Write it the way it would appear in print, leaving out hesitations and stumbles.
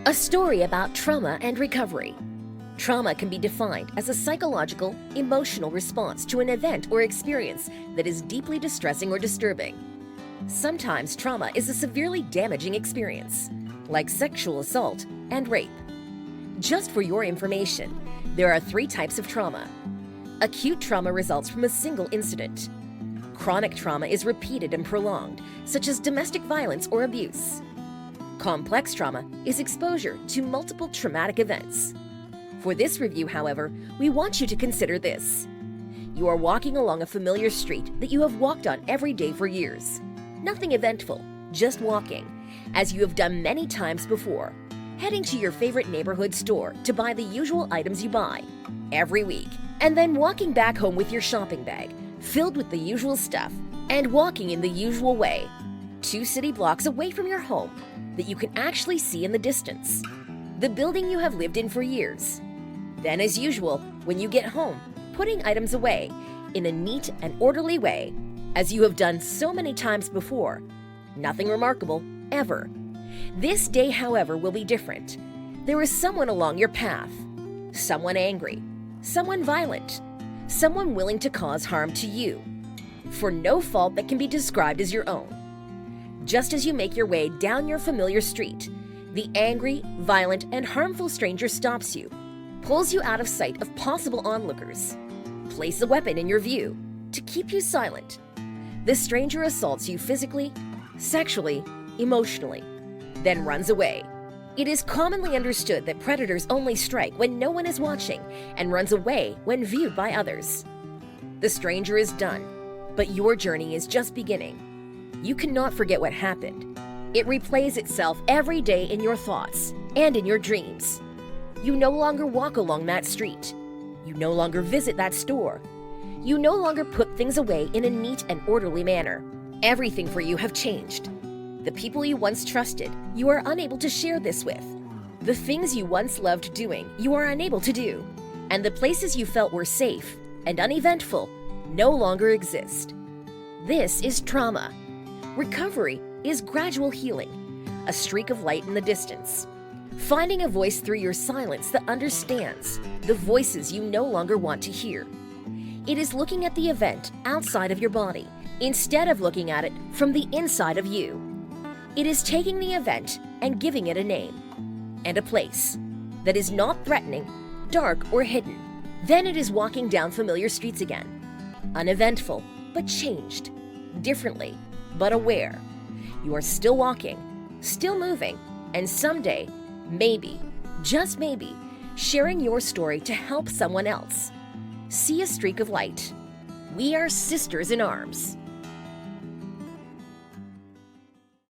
A story about trauma and recovery. Trauma can be defined as a psychological, emotional response to an event or experience that is deeply distressing or disturbing. Sometimes trauma is a severely damaging experience, like sexual assault and rape. Just for your information, there are 3 types of trauma. Acute trauma results from a single incident. Chronic trauma is repeated and prolonged, such as domestic violence or abuse. Complex trauma is exposure to multiple traumatic events. For this review, however, we want you to consider this. You are walking along a familiar street that you have walked on every day for years. Nothing eventful, just walking, as you have done many times before, heading to your favorite neighborhood store to buy the usual items you buy every week, and then walking back home with your shopping bag, filled with the usual stuff, and walking in the usual way, 2 city blocks away from your home that you can actually see in the distance, the building you have lived in for years. Then, as usual, when you get home, putting items away in a neat and orderly way, as you have done so many times before. Nothing remarkable, ever. This day, however, will be different. There is someone along your path, someone angry, someone violent, someone willing to cause harm to you, for no fault that can be described as your own. Just as you make your way down your familiar street, the angry, violent, and harmful stranger stops you, pulls you out of sight of possible onlookers, places a weapon in your view to keep you silent. The stranger assaults you physically, sexually, emotionally, then runs away. It is commonly understood that predators only strike when no one is watching and runs away when viewed by others. The stranger is done, but your journey is just beginning. You cannot forget what happened. It replays itself every day in your thoughts and in your dreams. You no longer walk along that street. You no longer visit that store. You no longer put things away in a neat and orderly manner. Everything for you have changed. The people you once trusted, you are unable to share this with. The things you once loved doing, you are unable to do. And the places you felt were safe and uneventful no longer exist. This is trauma. Recovery is gradual healing, a streak of light in the distance. Finding a voice through your silence that understands the voices you no longer want to hear. It is looking at the event outside of your body instead of looking at it from the inside of you. It is taking the event and giving it a name and a place that is not threatening, dark, or hidden. Then it is walking down familiar streets again, uneventful but changed, differently but aware. You are still walking, still moving, and someday, maybe, just maybe, sharing your story to help someone else. See a streak of light. We are sisters in arms.